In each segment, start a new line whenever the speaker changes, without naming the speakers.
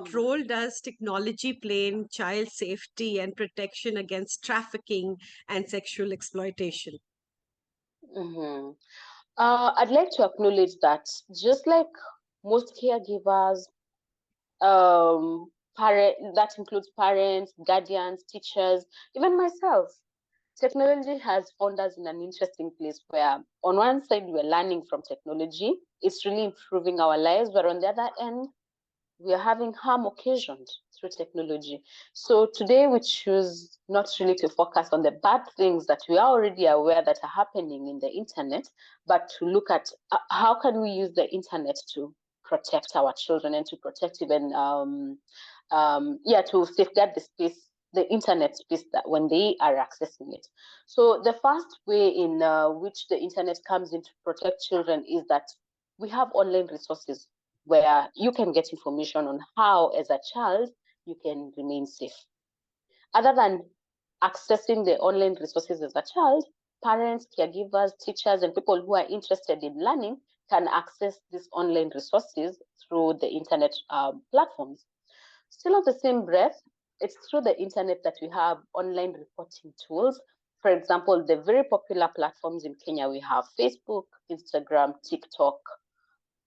what role does technology play in child safety and protection against trafficking and sexual exploitation?
Mhm. I'd like to acknowledge that just like most caregivers, that includes parents, guardians, teachers, even myself, technology has found us in an interesting place where on one side we're learning from technology, it's really improving our lives, but on the other end, we are having harm occasioned through technology. So today we choose not really to focus on the bad things that we are already aware that are happening in the internet, but to look at how can we use the internet to protect our children and to protect even, to safeguard the space, the internet space that when they are accessing it. So the first way in which the internet comes in to protect children is that we have online resources where you can get information on how, as a child, you can remain safe. Other than accessing the online resources as a child, parents, caregivers, teachers, and people who are interested in learning can access these online resources through the internet platforms. Still, on the same breath, it's through the internet that we have online reporting tools. For example, the very popular platforms in Kenya, we have Facebook, Instagram, TikTok,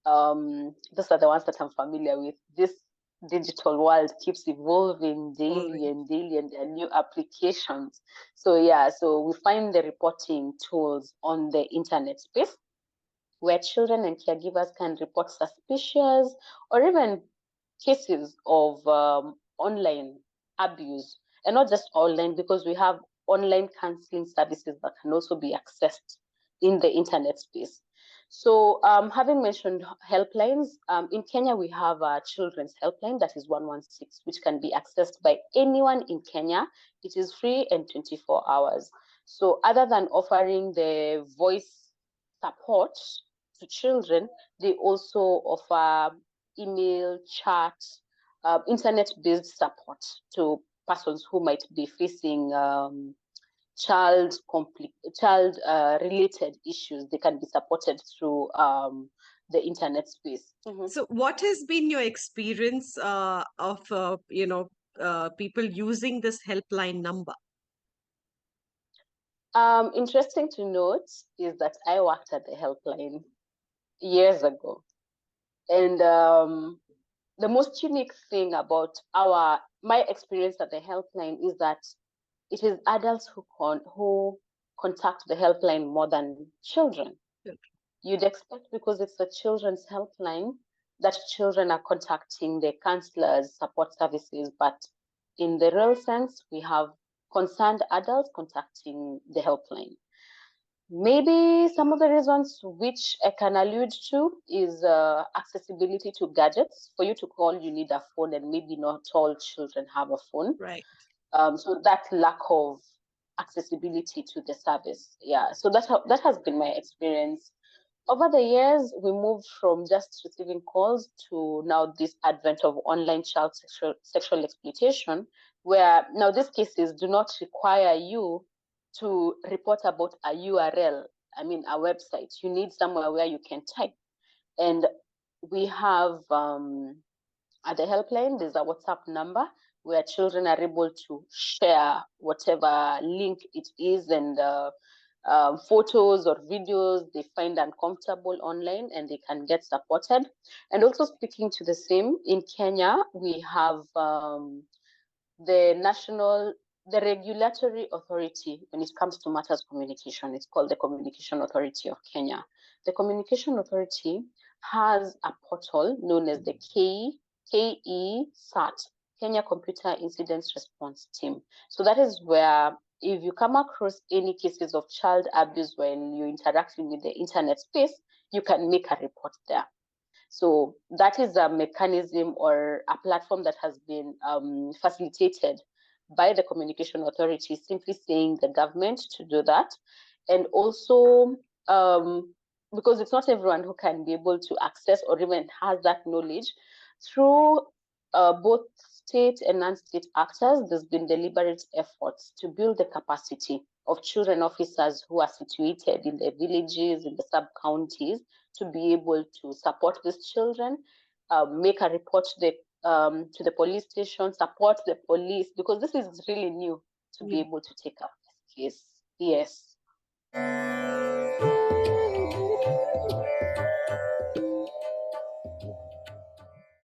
those are the ones that I'm familiar with. This digital world keeps evolving daily and daily, and there are new applications. So yeah, so we find the reporting tools on the internet space where children and caregivers can report suspicious or even cases of online abuse, and not just online, because we have online counseling services that can also be accessed in the internet space. So having mentioned helplines, in Kenya, we have a children's helpline that is 116, which can be accessed by anyone in Kenya. It is free and 24 hours. So other than offering the voice support to children, they also offer email, chat, internet-based support to persons who might be facing child-related issues. They can be supported through the internet space.
So, what has been your experience of people using this helpline number?
Interesting to note is that I worked at the helpline years ago, and the most unique thing about my experience at the helpline is that it is adults who contact the helpline more than children.
Okay.
You'd expect, because it's a children's helpline, that children are contacting the counselors, support services, but in the real sense, we have concerned adults contacting the helpline. Maybe some of the reasons which I can allude to is accessibility to gadgets. For you to call, you need a phone, and maybe not all children have a phone.
Right.
So that lack of accessibility to the service, yeah. So that has been my experience. Over the years, we moved from just receiving calls to now this advent of online child sexual exploitation, where now these cases do not require you to report about a URL, I mean, a website. You need somewhere where you can type. And we have, at the helpline, there's a WhatsApp number where children are able to share whatever link it is, and photos or videos they find uncomfortable online, and they can get supported. And also, speaking to the same, in Kenya, we have the regulatory authority when it comes to matters communication. It's called the Communication Authority of Kenya. The Communication Authority has a portal known as the KESAT, Kenya Computer Incidents Response Team. So that is where, if you come across any cases of child abuse when you're interacting with the internet space, you can make a report there. So that is a mechanism or a platform that has been facilitated by the Communication Authority, simply saying the government to do that. And also, because it's not everyone who can be able to access or even has that knowledge, through both state and non-state actors, there's been deliberate efforts to build the capacity of children officers who are situated in the villages, in the sub-counties, to be able to support these children, make a report to the to the police station, support the police, because this is really new to be able to take up this case. Yes.